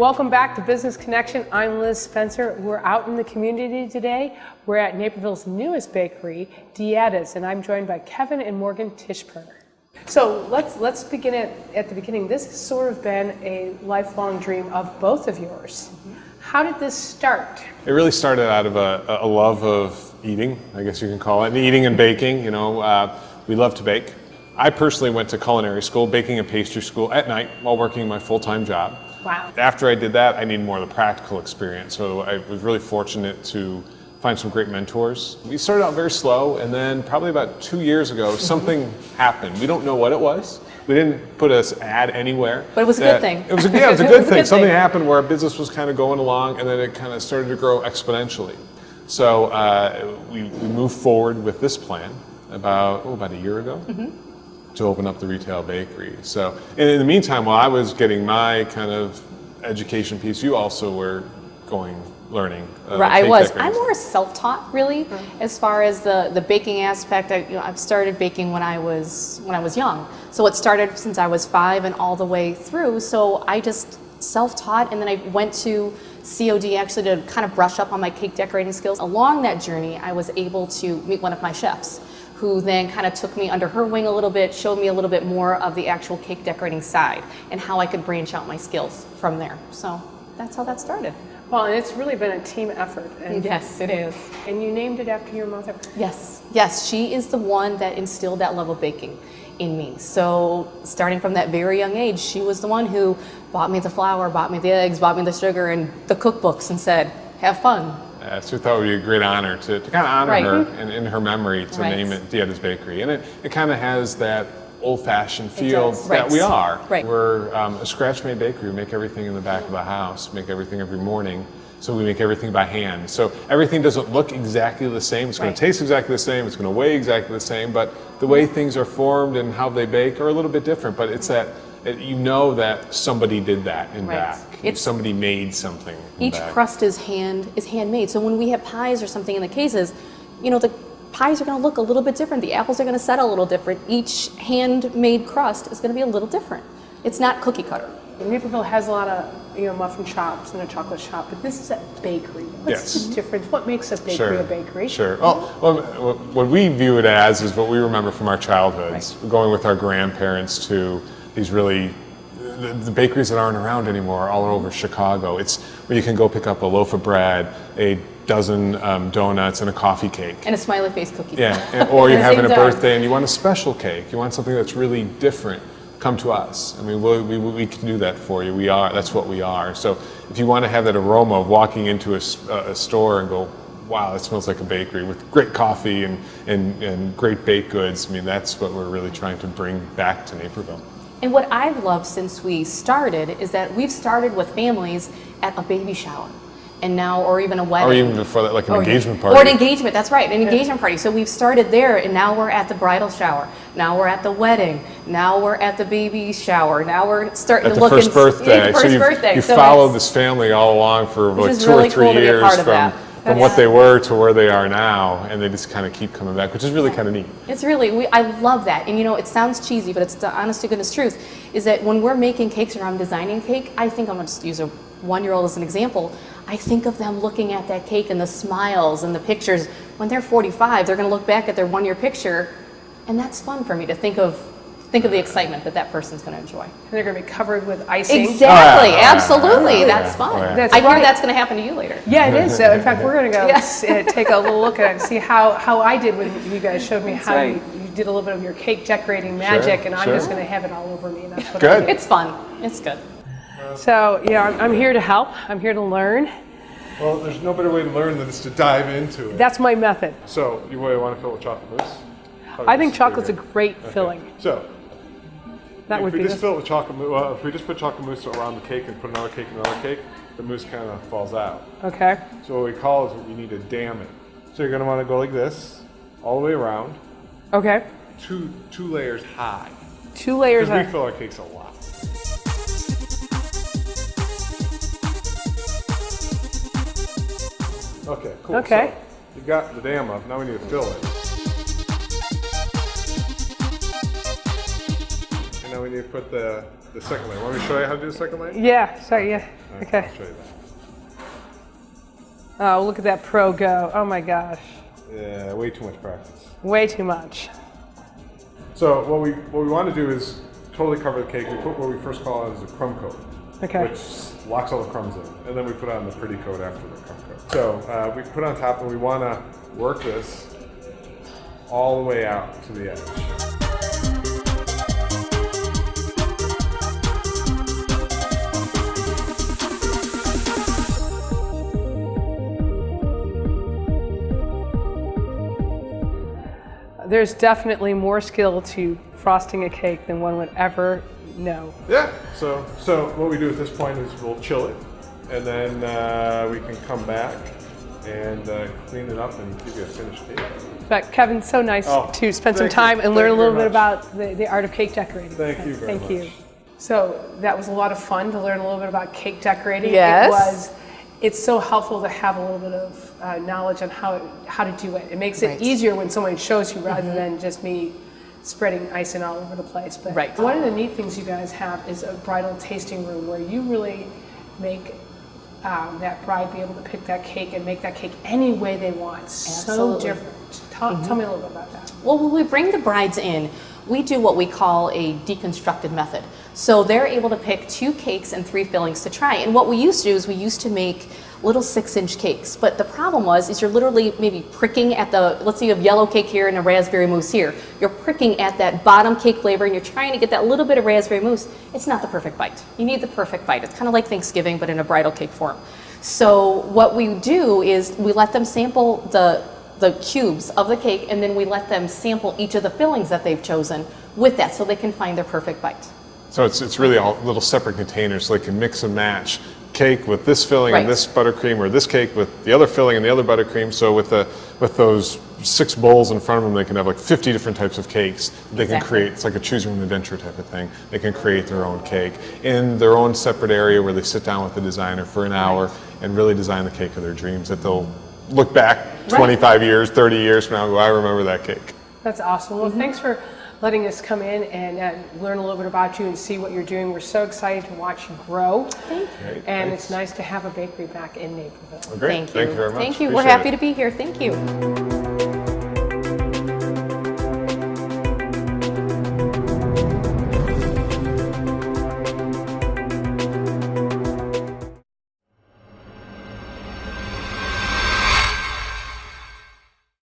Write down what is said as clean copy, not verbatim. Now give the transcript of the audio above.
Welcome back to Business Connection. I'm Liz Spencer. We're out in the community today. We're at Naperville's newest bakery, DeEtta's, and I'm joined by Kevin and Morgan Tischperner. So let's begin at the beginning. This has sort of been a lifelong dream of both of yours. How did this start? It really started out of a love of eating, I guess you can call it, and eating and baking. You know, we love to bake. I personally went to culinary school, baking and pastry school at night while working my full-time job. Wow. After I did that, I needed more of the practical experience. So I was really fortunate to find some great mentors. We started out very slow, and then probably about 2 years ago, something happened. We don't know what it was. We didn't put an ad anywhere. But it was a good thing. It was a good thing. Something happened where our business was kind of going along, and then it kind of started to grow exponentially. So we moved forward with this plan about a year ago. To open up the retail bakery. So in the meantime, while I was getting my kind of education piece, you also were learning. Right, I was. I'm more self-taught, really, as far as the baking aspect. I've started baking when I was young. So it started since I was 5 and all the way through. So I just self-taught, and then I went to COD actually to kind of brush up on my cake decorating skills. Along that journey, I was able to meet one of my chefs, who then kind of took me under her wing a little bit, showed me a little bit more of the actual cake decorating side and how I could branch out my skills from there. So that's how that started. Well, and it's really been a team effort. And yes, it is. And you named it after your mother. Yes, yes, she is the one that instilled that love of baking in me. So starting from that very young age, she was the one who bought me the flour, bought me the eggs, bought me the sugar and the cookbooks and said, have fun. So we thought it would be a great honor to kind of honor her and in her memory to name it DeEtta's Bakery. And it kind of has that old-fashioned feel that we are. Right. We're a scratch-made bakery. We make everything in the back of the house, make everything every morning. So we make everything by hand. So everything doesn't look exactly the same. It's going to taste exactly the same. It's going to weigh exactly the same. But the way things are formed and how they bake are a little bit different. But it's that, you know that somebody did that in back. Somebody made something. Each crust is handmade. So when we have pies or something in the cases, you know, the pies are going to look a little bit different. The apples are going to set a little different. Each handmade crust is going to be a little different. It's not cookie cutter. Naperville has a lot of muffin shops and a chocolate shop, but this is a bakery. What's the difference? What makes a bakery a bakery? Sure. Well, what we view it as is what we remember from our childhoods. Going with our grandparents to these really the bakeries that aren't around anymore all over Chicago. It's where you can go pick up a loaf of bread, a dozen donuts, and a coffee cake. And a smiley face cookie. Yeah, or you're having a birthday and you want a special cake. You want something that's really different. Come to us. I mean, we can do that for you. That's what we are. So if you want to have that aroma of walking into a store and go, wow, it smells like a bakery with great coffee and great baked goods, I mean, that's what we're really trying to bring back to Naperville. And what I've loved since we started is that we've started with families at a baby shower. And now, or even a wedding. Or even before that, like an engagement party. Or an engagement, that's right, an engagement party. So we've started there, and now we're at the bridal shower. Now we're at the wedding. Now we're at the baby shower. Now we're starting to look at the first birthday. birthday. You followed this family all along for like 2 or 3 years from what they were to where they are now, and they just kind of keep coming back, which is really kind of neat. It's really, I love that. And you know, it sounds cheesy, but it's the honest to goodness truth, is that when we're making cakes or I'm designing cake, I think I'm going to just use a 1-year-old as an example. I think of them looking at that cake and the smiles and the pictures. When they're 45, they're going to look back at their 1-year picture, and that's fun for me to think of the excitement that person's going to enjoy. And they're going to be covered with icing. Exactly, absolutely. That's fun. That's I hear that's going to happen to you later. Yeah, it is. So in fact, we're going to go take a little look at it and see how I did when you guys showed me how you did a little bit of your cake decorating magic, and I'm just going to have it all over me. And that's what I do. It's fun. It's good. So, I'm here to help. I'm here to learn. Well, there's no better way to learn than just to dive into it. That's my method. So, you want to fill it with chocolate mousse? I think chocolate's a great filling. So, if we just fill it with chocolate mousse, well, if we just put chocolate mousse around the cake and put another cake, the mousse kind of falls out. Okay. So what we call is what we need to dam it. So you're going to want to go like this, all the way around. Okay. Two layers high. 2 layers high. Because we fill our cakes a lot. Okay, cool. Okay. So you got the dam up. Now we need to fill it. And now we need to put the second layer. Want me to show you how to do the second layer? Yeah, sorry, yeah. Okay. I'll show you that. Oh, look at that pro go. Oh my gosh. Yeah, way too much practice. Way too much. So what we want to do is totally cover the cake. We put what we first call as a crumb coat, Okay. which locks all the crumbs in, and then we put on the pretty coat after the crumb coat. So we put on top, and we want to work this all the way out to the edge. There's definitely more skill to frosting a cake than one would ever know. Yeah. So what we do at this point is we'll chill it, and then we can come back and clean it up and give you a finished cake. But Kevin, so nice to spend some thank time you. and learn a Thank you little very bit much. about the art of cake decorating. Thank you very Thank much. you. So that was a lot of fun to learn a little bit about cake decorating. Yes. It's so helpful to have a little bit of knowledge on how to do it. It makes it Right. easier when someone shows you rather than just me spreading icing all over the place. But Right. one of the neat things you guys have is a bridal tasting room where you really make that bride be able to pick that cake and make that cake any way they want. So Absolutely. different. Tell me a little bit about that. Well, when we bring the brides in, we do what we call a deconstructed method. So they're able to pick 2 cakes and 3 fillings to try. And what we used to do is we used to make little 6-inch cakes. But the problem is you're literally maybe pricking at the, let's say you have yellow cake here and a raspberry mousse here. You're pricking at that bottom cake flavor and you're trying to get that little bit of raspberry mousse. It's not the perfect bite. You need the perfect bite. It's kind of like Thanksgiving, but in a bridal cake form. So what we do is we let them sample the cubes of the cake, and then we let them sample each of the fillings that they've chosen with that so they can find their perfect bite. So it's really all little separate containers, so they can mix and match cake with this filling and Right. this buttercream, or this cake with the other filling and the other buttercream. So with those 6 bowls in front of them, they can have like 50 different types of cakes. They can Exactly. create, it's like a choose your own adventure type of thing. They can create their own cake in their own separate area where they sit down with the designer for an hour and really design the cake of their dreams that they'll look back 25 years, 30 years from now and go, I remember that cake. That's awesome. Well, thanks for letting us come in and learn a little bit about you and see what you're doing. We're so excited to watch you grow. Thank you. Great, And thanks. it's nice to have a bakery back in Naperville. Well, great. Thank you. Thank you very much. Thank you. We're Appreciate happy it. to be here. Thank you.